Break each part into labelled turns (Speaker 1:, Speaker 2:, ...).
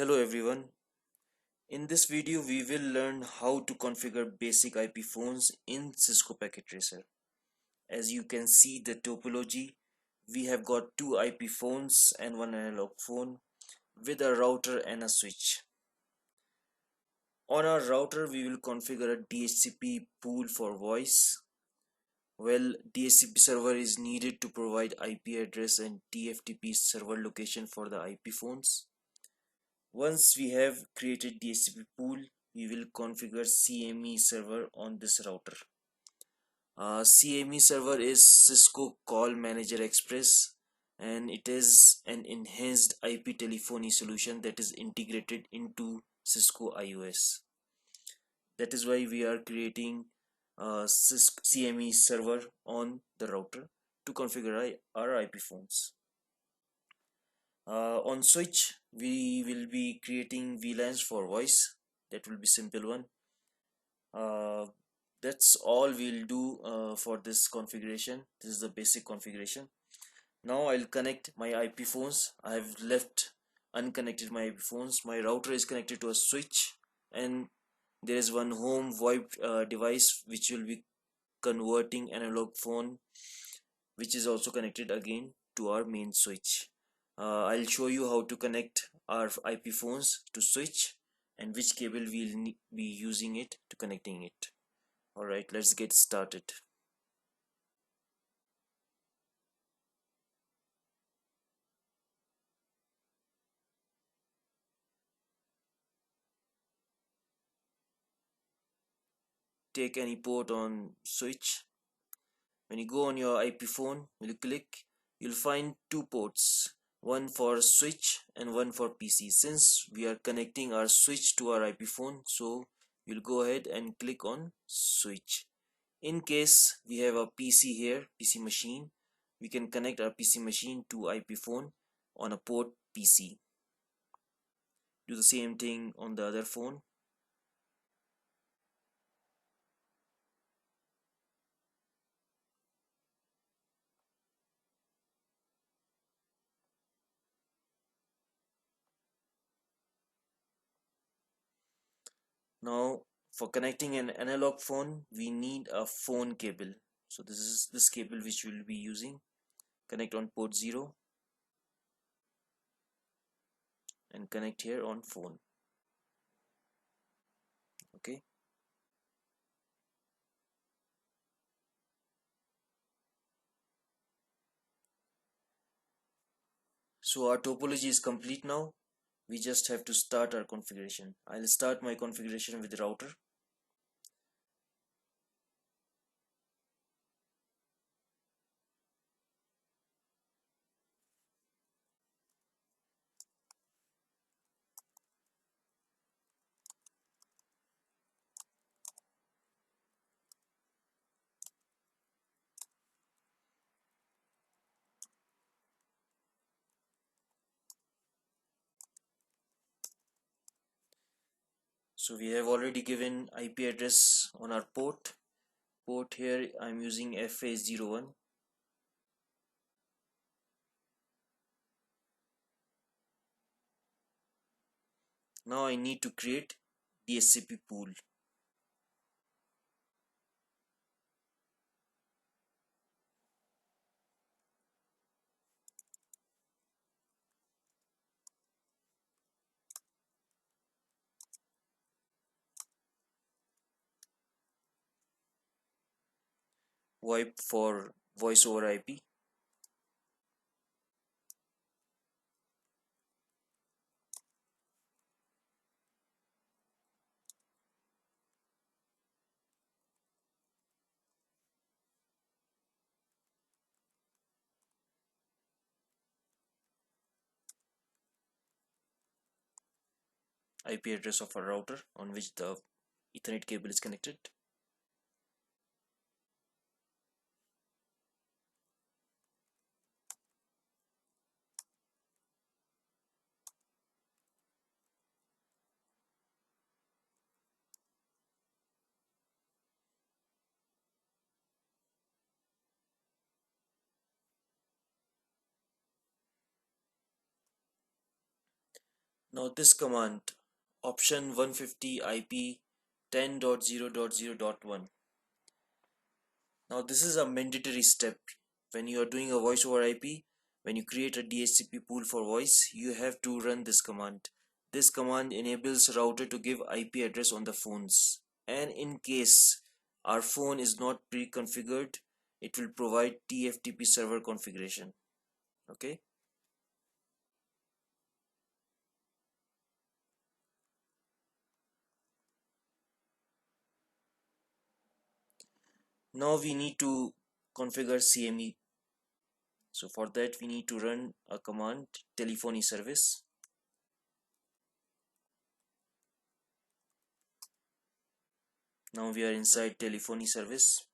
Speaker 1: Hello everyone. In this video we will learn how to configure basic IP phones in Cisco Packet Tracer. As you can see the topology, we have got two IP phones and one analog phone with a router and a switch. On our router we will configure a DHCP pool for voice. Well, DHCP server is needed to provide IP address and TFTP server location for the IP phones. Once we have created DHCP pool, we will configure CME server on this router. CME server is Cisco Call Manager Express, and it is an enhanced IP telephony solution that is integrated into Cisco IOS. That is why we are creating CME server on the router to configure our IP phones. On switch we will be creating VLANs for voice. That will be simple one. That's all we'll do for this configuration. This is the basic configuration. Now I'll connect my IP phones. I have left unconnected my IP phones. My router is connected to a switch, and there is one home VoIP device which will be converting analog phone, which is also connected again to our main switch. I'll show you how to connect our IP phones to switch and which cable we'll be using it to connecting it. Alright, let's get started. Take any port on switch. When you go on your IP phone, when you click, you'll find two ports, one for switch and one for PC. Since we are connecting our switch to our IP phone, so we'll go ahead and click on switch. In case we have a PC here, PC machine, we can connect our PC machine to IP phone on a port PC. Do the same thing on the other phone. Now for connecting an analog phone, we need a phone cable. So this is this cable which we'll be using. Connect on port 0 and connect here on phone. Okay. So our topology is complete now. We just have to start our configuration. I'll start my configuration with the router. So we have already given IP address on our port. Port here I'm using FA01. Now I need to create DHCP pool. VoIP for voice over IP. IP address of a router on which the Ethernet cable is connected. Now this command, option 150 IP 10.0.0.1. Now this is a mandatory step when you are doing a voice over IP. When you create a DHCP pool for voice, you have to run this command. This command enables router to give IP address on the phones, and in case our phone is not pre-configured, it will provide TFTP server configuration. Okay. Now we need to configure CME. So for that we need to run a command, telephony service. Now we are inside telephony service.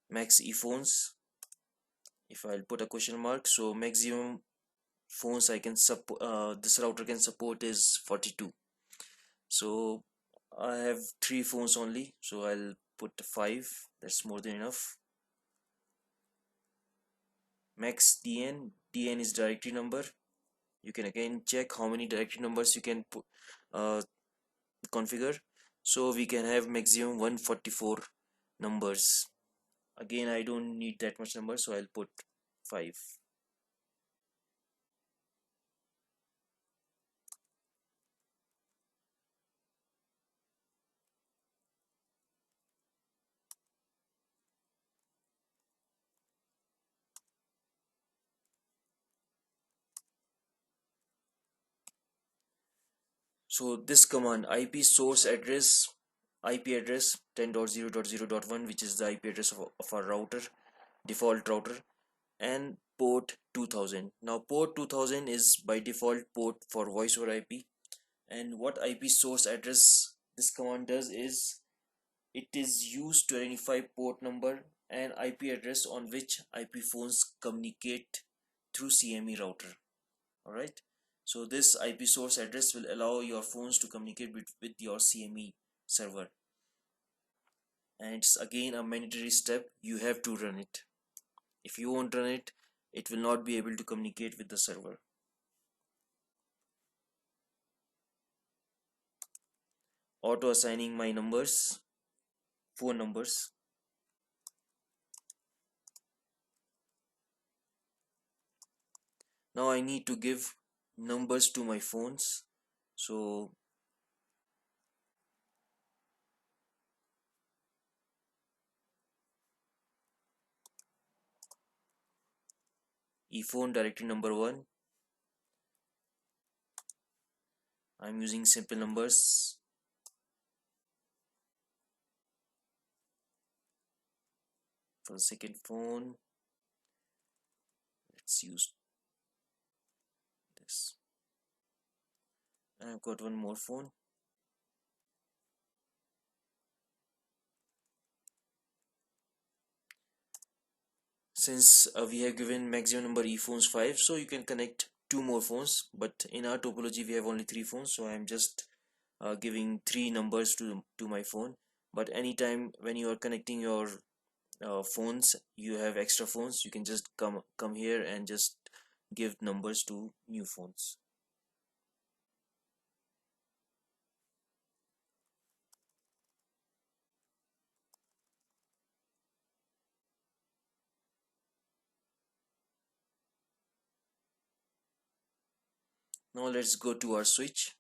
Speaker 1: Max ePhones. If I'll put a question mark, so maximum phones I can support, this router can support is 42. So I have 3 phones only, so I'll put 5. That's more than enough. Max DN is directory number. You can again check how many directory numbers you can put, configure. So we can have maximum 144 numbers. Again, I don't need that much number, so I'll put 5. So this command, IP source address, IP address 10.0.0.1, which is the IP address of our router, default router, and port 2000. Now port 2000 is by default port for voice over IP. And what IP source address this command does is it is used to identify port number and IP address on which IP phones communicate through CME router. Alright, so this IP source address will allow your phones to communicate with your CME server, and it's again a mandatory step. You have to run it. If you won't run it, it will not be able to communicate with the server. Auto assigning my numbers, phone numbers. Now I need to give numbers to my phones. So ePhone directory number 1, I'm using simple numbers. For the second phone, let's use this. I've got one more phone. Since we have given maximum number ePhones 5, so you can connect 2 more phones, but in our topology we have only 3 phones, so I'm just giving 3 numbers to my phone. But anytime when you are connecting your phones, you have extra phones, you can just come here and just give numbers to new phones. Now let's go to our switch.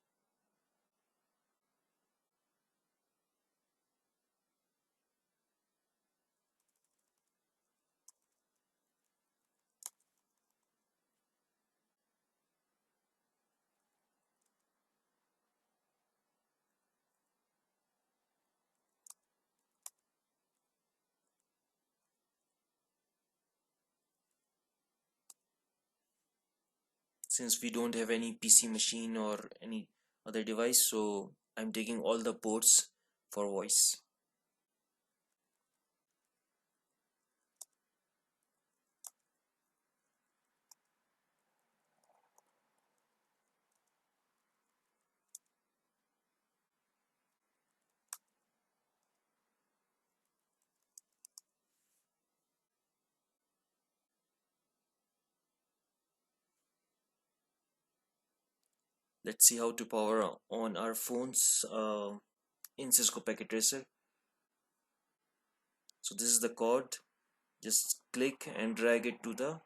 Speaker 1: Since we don't have any PC machine or any other device, so I'm taking all the ports for voice. Let's see how to power on our phones in Cisco Packet Tracer. So this is the cord. Just click and drag it to the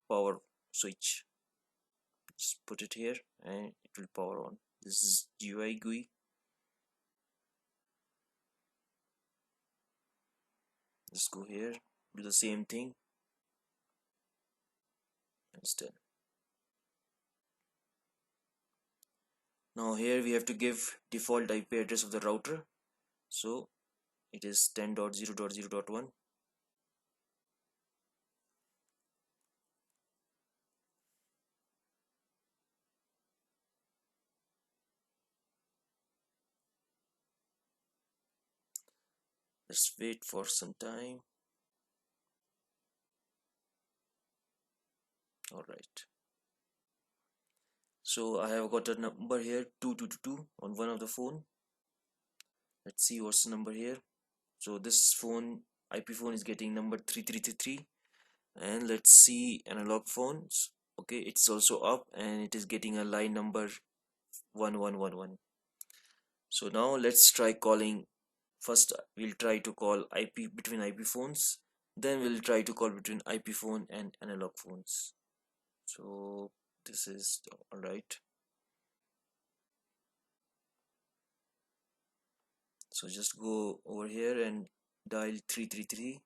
Speaker 1: power switch. Just put it here and it will power on. This is GUI. Just go here, do the same thing, and it's done. Now here we have to give default IP address of the router. So it is 10.0.0.1. Let's wait for some time. Alright. So I have got a number here 2222 on one of the phone. Let's see what's the number here. So this phone, IP phone, is getting number 3333. And let's see analog phones. Okay, it's also up and it is getting a line number 1111. So now let's try calling. First we'll try to call IP between IP phones, then we'll try to call between IP phone and analog phones. So this is alright. So just go over here and dial 333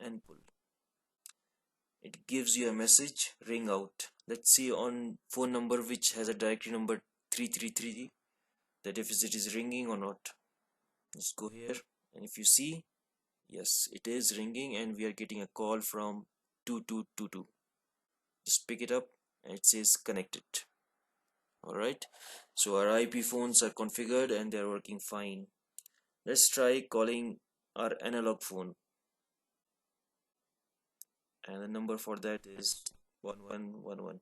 Speaker 1: and pull. It gives you a message, ring out. Let's see on phone number which has a directory number 333 that if it is ringing or not. Just go here and if you see, yes, it is ringing and we are getting a call from 2222. Just pick it up and it says connected. Alright, so our IP phones are configured and they are working fine. Let's try calling our analog phone, and the number for that is 1111.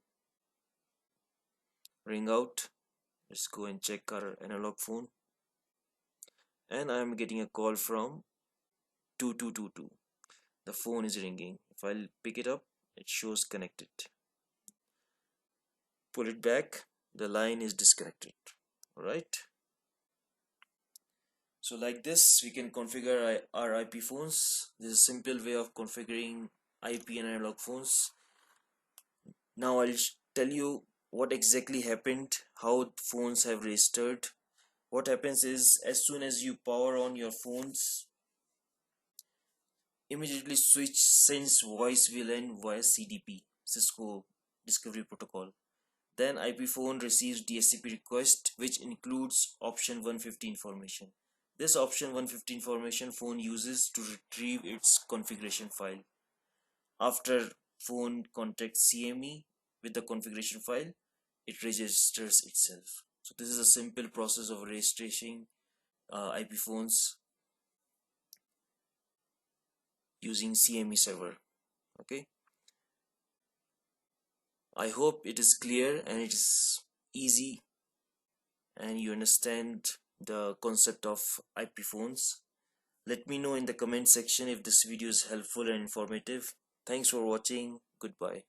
Speaker 1: Ring out. Let's go and check our analog phone, and I am getting a call from 2222. The phone is ringing. If I'll pick it up, it shows connected. Pull it back, the line is disconnected. Alright, so like this we can configure our IP phones. This is a simple way of configuring IP and analog phones. Now I'll tell you what exactly happened, how phones have registered. What happens is, as soon as you power on your phones, immediately switch sends voice VLAN via CDP, Cisco Discovery Protocol. Then IP phone receives DHCP request, which includes option 150 information. This option 150 information phone uses to retrieve its configuration file. After phone contacts CME with the configuration file, it registers itself. So this is a simple process of registering IP phones using CME Server. Okay, I hope it is clear and it is easy and you understand the concept of IP phones. Let me know in the comment section if this video is helpful and informative. Thanks for watching. Goodbye.